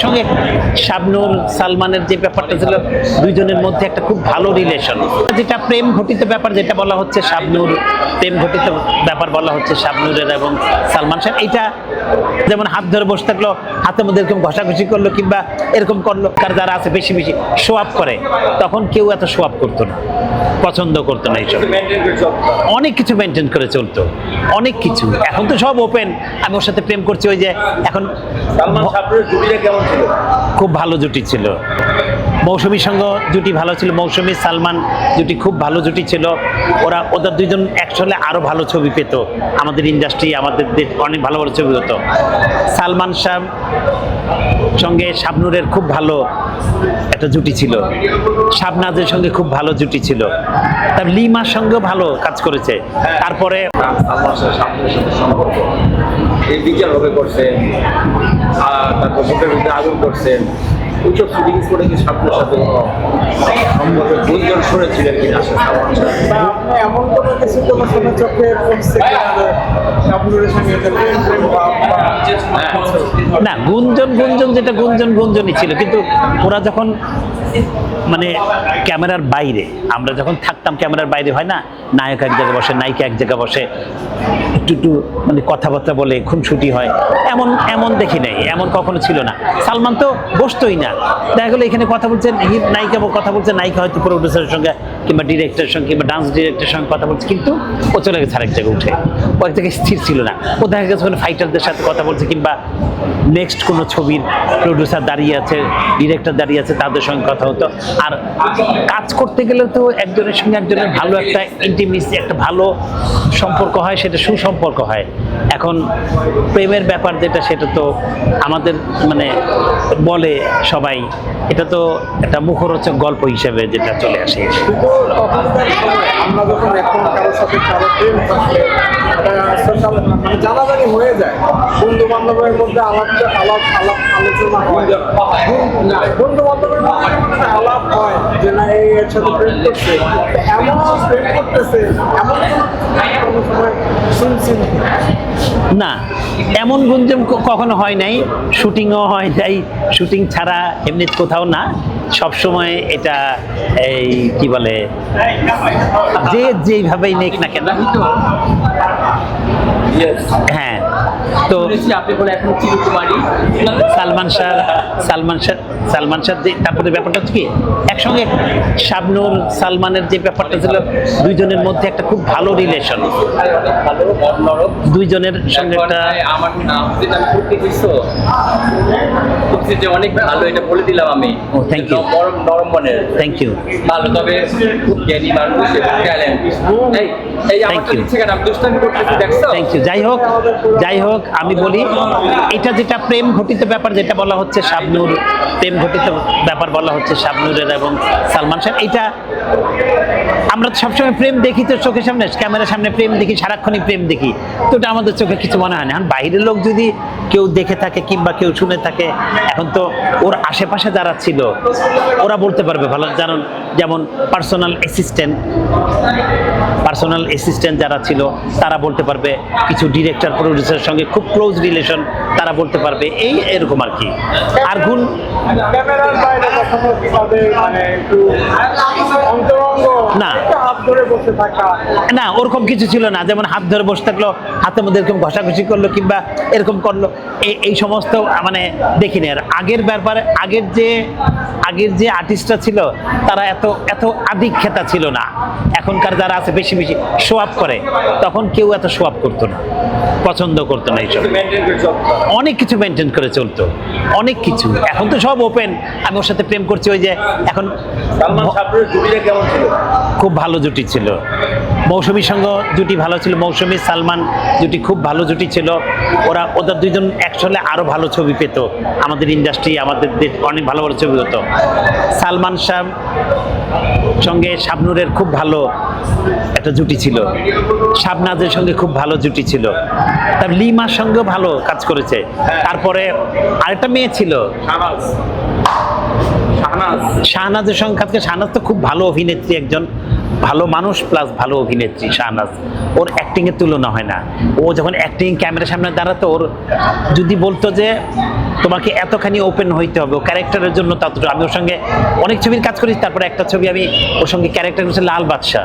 একসঙ্গে শাবনূর সালমানের যে ব্যাপারটা ছিল দুইজনের মধ্যে একটা খুব ভালো রিলেশন, যেটা প্রেম ঘটিত ব্যাপার যেটা বলা হচ্ছে শাবনূর, প্রেম ঘটিত ব্যাপার বলা হচ্ছে শাবনূরের এবং সালমান শাহ। এটা যেমন হাত ধরে বসে থাকলো, হাতের মধ্যে এরকম ঘষাঘষি করলো কিংবা এরকম করলো, কার যারা আছে বেশি বেশি শো আপ করে, তখন কেউ এত শো আপ করতো না, পছন্দ করতো না এইসব। অনেক কিছু মেনটেন করে চলতো, অনেক কিছু। এখন তো সব ওপেন। আমি ওর সাথে প্রেম করছি, ওই যে এখন খুব ভালো জুটি ছিল। মৌসুমীর সঙ্গে জুটি ভালো ছিল, মৌসুমী সালমান জুটি খুব ভালো জুটি ছিল। ওদের দুইজন একসঙ্গে আরো ভালো ছবি পেত, আমাদের ইন্ডাস্ট্রি, আমাদের দেশ অনেক ভালো ভালো ছবি হতো। সালমান শাহ সঙ্গে শাবনূরের খুব ভালো একটা জুটি ছিল, শাবনাজের সঙ্গে খুব ভালো জুটি ছিল, তার লিমার সঙ্গেও ভালো কাজ করেছে। তারপরে সালমান শাহ শাবনূরের সাথে সম্পর্ক এই বিচার হবে করছেন, তারপর বুকের ভিতরে আগুন করছেন, ওইসব শুটিং করে কি শাবনূরের সাথে সম্পর্কে গুঞ্জন শুনেছিলেন কিনা সালমান শাহ? এমন কোনো কিছু কোনো সময় চোখে পড়ছে শাবনূরের সঙ্গে না, গুঞ্জন গুঞ্জন যেটা গুঞ্জনই ছিল, কিন্তু ওরা যখন মানে ক্যামেরার বাইরে, আমরা যখন থাকতাম ক্যামেরার বাইরে, হয় না নায়ক এক জায়গায় বসে, নায়িকা এক জায়গায় বসে, একটু মানে কথাবার্তা বলে খুনসুটি হয়, এমন দেখি নাই, এমন কখনো ছিল না। সালমান তো বসতোই না, দেখা গেলো এখানে কথা বলছেন নায়িকা, কথা বলছে নায়িকা হয়তো প্রডিউসারের সঙ্গে কিংবা ডিরেক্টরের সঙ্গে কিংবা ডান্স ডিরেক্টরের সঙ্গে কথা বলছে, কিন্তু ও চলে গেছে আরেক জায়গায় উঠে, ও এক জায়গায় স্থির ছিল না। ও দেখা গেছে ওখানে ফাইটারদের সাথে কথা বলছে, কিংবা নেক্সট কোনো ছবির প্রডিউসার দাঁড়িয়ে আছে, ডিরেক্টর দাঁড়িয়ে আছে, তাদের সঙ্গে কথা হতো। আর কাজ করতে গেলে তো একজনের সঙ্গে একজনের ভালো একটা ইন্টিমেসি, একটা ভালো সম্পর্ক হয়, সেটা সুসম্পর্ক হয়। এখন প্রেমের ব্যাপার যেটা, সেটা তো আমাদের মানে বলে সবাই, এটা তো একটা মুখরোচক গল্প হিসেবে যেটা চলে আসে। আমরা যখন এখন কারোর সাথে কারো প্রেম থাকলে মানে জানাজানি হয়ে যায়, বন্ধু বান্ধবের মধ্যে আলোচনা হয়, বন্ধু বান্ধবের মধ্যে আলাপ হয় যে না এই এর সাথে প্রেম করছে, এমন প্রেম করতেছে, এমন কোনো সময় শুনছি না, এমন গুঞ্জন কখনো হয় নাই, শুটিংও হয় নাই, শুটিং ছাড়া এমনি কোথাও না, সব সময় এটা এই কি বলে যে যেইভাবেই নেক না কেন। হ্যাঁ, তো আপনি বলে এখন চিরকুমারী সালমান শাহ তারপরে ব্যাপারটা হচ্ছে কি, একসঙ্গে শাবনূর সালমানের যে ব্যাপারটা ছিল দুইজনের মধ্যে একটা খুব ভালো রিলেশন, দুইজনের সঙ্গে একটা আমার নাম যেটা আমি করতে দিছো যে অনেক ভালো, এটা বলে দিলাম আমি। ও থ্যাংক ইউ, নরম মনের, থ্যাংক ইউ, ভালো, তবে খুব জ্ঞানী মানুষ এবং ট্যালেন্ট। এই আমার তো ইচ্ছে কেন আমি দুষ্টামি করতেছি, দেখছো? Thank you. যাই হোক আমি বলি, এটা যেটা প্রেম ঘটিত ব্যাপার যেটা বলা হচ্ছে শাবনূর, প্রেম ঘটিত ব্যাপার বলা হচ্ছে শাবনূরের এবং সালমান শাহ। এটা আমরা সবসময় প্রেম দেখি তো চোখের সামনে, ক্যামেরার সামনে প্রেম দেখি, সারাক্ষণই প্রেম দেখি, তো এটা আমাদের চোখে কিছু মনে হয় না। এখন বাইরের লোক যদি কেউ দেখে থাকে কিংবা কেউ শুনে থাকে, এখন তো ওর আশেপাশে যারা ছিল ওরা বলতে পারবে ভালো, জানুন, যেমন পার্সোনাল অ্যাসিস্ট্যান্ট যারা ছিল তারা বলতে পারবে, কিছু ডিরেক্টর প্রডিউসারের সঙ্গে খুব ক্লোজ রিলেশন তারা বলতে পারবে, এরকম আর কি। আর ক্যামেরার বাইরে কখনো তাদের মানে একটু অন্তরঙ্গ না, হাত ধরে বসে থাকা না ওরকম কিছু ছিল না, যেমন হাত ধরে বসে থাকলো, হাতের মধ্যে এরকম ঘষাঘষি করলো কিংবা এরকম করলো, এই সমস্ত মানে দেখিনি। আর আগের ব্যাপারে আগের যে আর্টিস্টরা ছিল তারা এত আধিক্যতা ছিল না, এখনকার যারা আছে বেশি বেশি শো আপ করে, তখন কেউ এত শো আপ করতো না, পছন্দ করতো না এইসব। অনেক কিছু মেনটেন করে চলতো, অনেক কিছু। এখন তো সব ওপেন। আমি ওর সাথে প্রেম করছি, ওই যে এখন খুব ভালো জুটি ছিল, মৌসুমীর সঙ্গে জুটি ভালো ছিল, মৌসুমী সালমান জুটি খুব ভালো জুটি ছিল। ওদের দুইজন একসঙ্গে আরো ভালো ছবি পেত, আমাদের ইন্ডাস্ট্রি, আমাদের দেশ অনেক ভালো ভালো ছবি হতো। সালমান শাহ সঙ্গে শাবনূরের খুব ভালো একটা জুটি ছিল, শাবনাজের সঙ্গে খুব ভালো জুটি ছিল, তার লিমার সঙ্গেও ভালো কাজ করেছে। তারপরে আরেকটা মেয়ে ছিল শাহনাজের সঙ্গে কাজ করে। শাহনাজ তো খুব ভালো অভিনেত্রী একজন, ভালো মানুষ প্লাস ভালো অভিনেত্রী শাহনাজ। ওর অ্যাক্টিংয়ের তুলনা হয় না। ও যখন অ্যাক্টিং ক্যামেরার সামনে দাঁড়াতো, ওর যদি বলতো যে তোমাকে এতখানি ওপেন হইতে হবে, ও ক্যারেক্টারের জন্য ততটুকু। আমি ওর সঙ্গে অনেক ছবির কাজ করেছি, তারপরে একটা ছবি আমি ওর সঙ্গে ক্যারেক্টার করেছি, লাল বাদশা,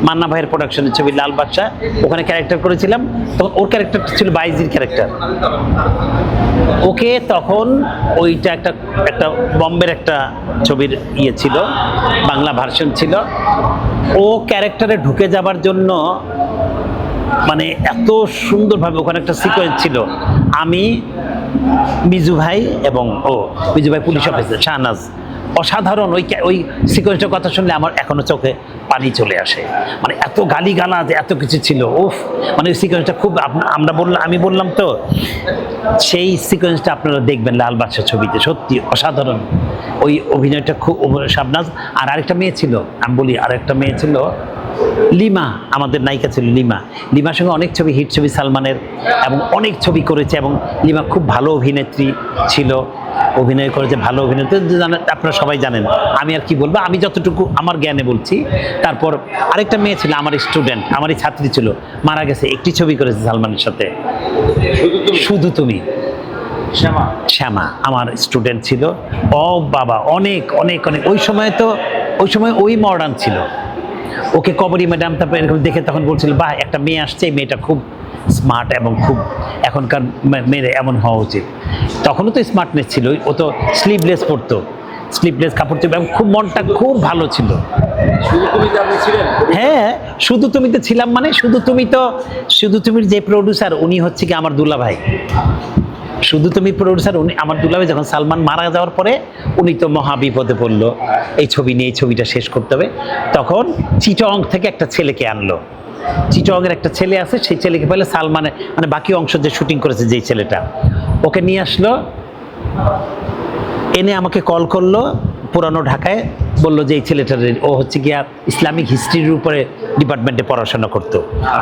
মান্না ভাইয়ের প্রোডাকশনের ছবি লাল বাদশা, ওখানে ক্যারেক্টার করেছিলাম। তখন ওর ক্যারেক্টারটা ছিল বাইজির ক্যারেক্টার। ওকে তখন ওইটা একটা বম্বের একটা ছবির ইয়ে ছিল, বাংলা ভার্সন ছিল। ও ক্যারেক্টারে ঢুকে যাবার জন্য মানে এত সুন্দরভাবে ওখানে একটা সিকোয়েন্স ছিল, আমি, মিজু ভাই এবং মিজু ভাই পুলিশ অফিসার, শাহনাজ, অসাধারণ। ওই সিকোয়েন্সটার কথা শুনলে আমার এখনো চোখে পানি চলে আসে। মানে এত গালিগালাজ, এত কিছু ছিল, উফ। মানে ওই সিকোয়েন্সটা খুব, আমি বললাম তো, সেই সিকোয়েন্সটা আপনারা দেখবেন লাল বাদশা ছবিতে, সত্যি অসাধারণ ওই অভিনয়টা খুব। শাহনাজ আর আরেকটা মেয়ে ছিল, আমি বলি আরেকটা মেয়ে ছিল লিমা, আমাদের নায়িকা ছিল লিমা। লিমার সঙ্গে অনেক ছবি, হিট ছবি সালমানের, এবং অনেক ছবি করেছে। এবং লিমা খুব ভালো অভিনেত্রী ছিল, অভিনয় করেছে, ভালো অভিনেত্রী জানেন, আপনারা সবাই জানেন। আমি আর কি বলবো, আমি যতটুকু আমার জ্ঞানে বলছি। তারপর আরেকটা মেয়ে ছিল, আমার স্টুডেন্ট, আমারই ছাত্রী ছিল, মারা গেছে, একটি ছবি করেছে সালমানের সাথে, শুধু তুমি, শ্যামা আমার স্টুডেন্ট ছিল। ও বাবা, অনেক অনেক অনেক। ওই সময় ওই মডার্ন ছিল। ওকে কবরী ম্যাডাম তারপর এরকম দেখে তখন বলছিল, বাহ, একটা মেয়ে আসছে, এই মেয়েটা খুব স্মার্ট এবং খুব এখনকার মেয়েদের এমন হওয়া উচিত। তখনও তো স্মার্টনেস ছিল, ও তো স্লিভলেস পরতো, স্লিভলেস কাপড় ছিল, এবং খুব মনটা খুব ভালো ছিল। হ্যাঁ, শুধু তুমিতে ছিলাম। মানে শুধু তুমির যে প্রডিউসার, উনি হচ্ছে কি আমার দুলা ভাই। শুধু তুমি প্রডিউসার, উনি আমার দুলাভাই। যখন সালমান মারা যাওয়ার পরে উনি তো মহা বিপদে পড়লো, এই ছবি নিয়ে, এই ছবিটা শেষ করতে হবে। তখন চিটং থেকে একটা ছেলেকে আনলো, চিটংয়ের একটা ছেলে আছে, সেই ছেলেকে পেলে সালমানের মানে বাকি অংশ যে শুটিং করেছে যেই ছেলেটা, ওকে নিয়ে আসলো, এনে আমাকে কল করলো পুরানো ঢাকায়, বললো যে এই ছেলেটার, ও হচ্ছে গিয়া ইসলামিক হিস্ট্রির উপরে ডিপার্টমেন্টে পড়াশোনা করতো,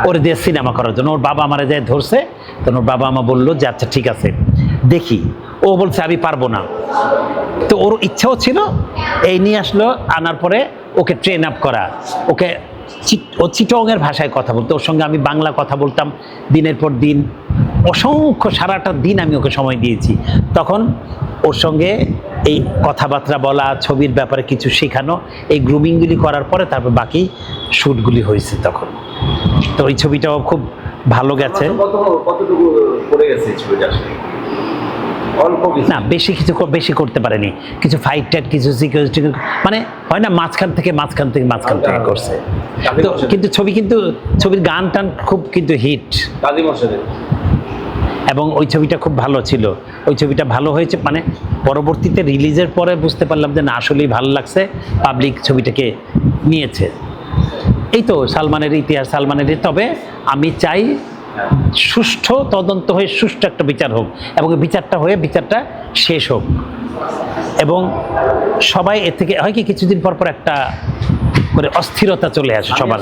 ওর দিয়ে সিনেমা করার জন্য। ওর বাবা আমারে যায় ধরছে, তখন ওর বাবা আমা বললো যে আচ্ছা ঠিক আছে দেখি। ও বলছে আমি পারবো না। তো ওর ইচ্ছাও ছিল, এই নিয়ে আসলো, আনার পরে ওকে ট্রেন আপ করা, ওকে ও চিটংয়ের ভাষায় কথা বলতো, ওর সঙ্গে আমি বাংলা কথা বলতাম দিনের পর দিন, অসংখ্য সারাটা দিন আমি ওকে সময় দিয়েছি। তখন ওর সঙ্গে এই কথাবার্তা বলা, ছবির ব্যাপারে কিছু শেখানো, এই গ্রুমিংগুলি করার পরে তারপর বাকি শ্যুটগুলি হয়েছে তখন। তো ওই ছবিটাও খুব ভালো গেছে। কতটুকু পড়ে গেছে ছবিটা? না, বেশি করতে পারেনি, কিছু ফাইট টাইট, কিছু সিকিউরিটি, মানে হয় না মাঝখান থেকে করছে। তো কিন্তু ছবির গান টান খুব কিন্তু হিট, এবং ওই ছবিটা খুব ভালো ছিল। ওই ছবিটা ভালো হয়েছে, মানে পরবর্তীতে রিলিজের পরে বুঝতে পারলাম যে না, আসলেই ভালো লাগছে, পাবলিক ছবিটাকে নিয়েছে। এই তো সালমানের ইতিহাস, তবে আমি চাই সুষ্ঠু তদন্ত হয়ে সুষ্ঠু একটা বিচার হোক, এবং বিচারটা শেষ হোক, এবং সবাই এর থেকে হয় কি কিছুদিন পর একটা করে অস্থিরতা চলে আসে সবার।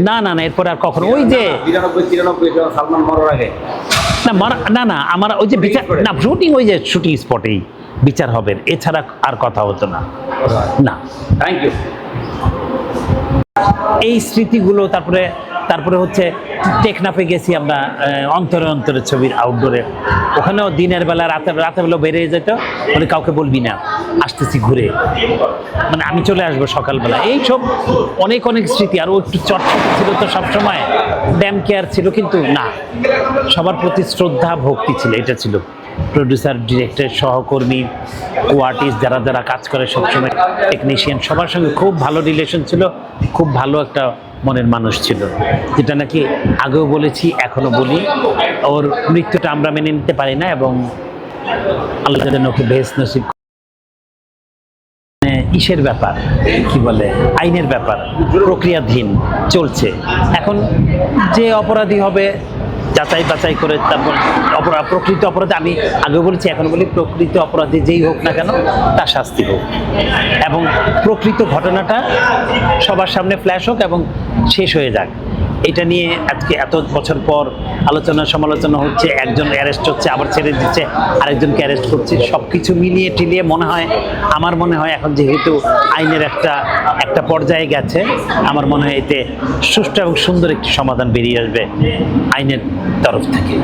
না, এরপরে আর কখনো ওই যে সালমান মরার আগে না আমার ওই যে বিচার না, শুটিং, ওই যে শুটিং স্পটেই বিচার হবে, এছাড়া আর কথা হতো না। Thank you. এই স্মৃতিগুলো, তারপরে হচ্ছে টেকনাফে গেছি আমরা, অন্তরে ছবির আউটডোরে, ওখানেও দিনের বেলা রাতের বেলা বেরিয়ে যেত, মানে কাউকে বলবি না আসতেছি ঘুরে, মানে আমি চলে আসবো সকালবেলা। এই সব অনেক স্মৃতি। আর ও একটু চর্চা ছিল তো সবসময়, ড্যাম কেয়ার ছিল, কিন্তু না, সবার প্রতি শ্রদ্ধা ভক্তি ছিল, এটা ছিল। প্রডিউসার, ডিরেক্টর, সহকর্মী, কো আর্টিস্ট যারা কাজ করে সবসময়, টেকনিশিয়ান, সবার সঙ্গে খুব ভালো রিলেশন ছিল, খুব ভালো একটা মনের মানুষ ছিল, যেটা নাকি আগেও বলেছি, এখনো বলি। ওর মৃত্যুটা আমরা মেনে নিতে পারি না, এবং আল্লাহ যেন ওকে বেহেশত নসিব। ইসের ব্যাপার কি বলে, আইনের ব্যাপার প্রক্রিয়াধীন চলছে। এখন যে অপরাধী হবে যাচাই বাছাই করে, তারপর প্রকৃত অপরাধী, আমি আগে বলেছি এখন বলি, প্রকৃত অপরাধী যেই হোক না কেন তার শাস্তি হোক, এবং প্রকৃত ঘটনাটা সবার সামনে ফ্ল্যাশ হোক এবং শেষ হয়ে যাক। এটা নিয়ে আজকে এত বছর পর আলোচনা সমালোচনা হচ্ছে, একজন অ্যারেস্ট হচ্ছে আবার ছেড়ে দিচ্ছে, আরেকজনকে অ্যারেস্ট করছে, সব কিছু মিলিয়ে টিলিয়ে মনে হয়, আমার মনে হয় এখন যেহেতু আইনের একটা পর্যায়ে গেছে, আমার মনে হয় এতে সুষ্ঠু এবং সুন্দর একটি সমাধান বেরিয়ে আসবে আইনের তরফ থেকে।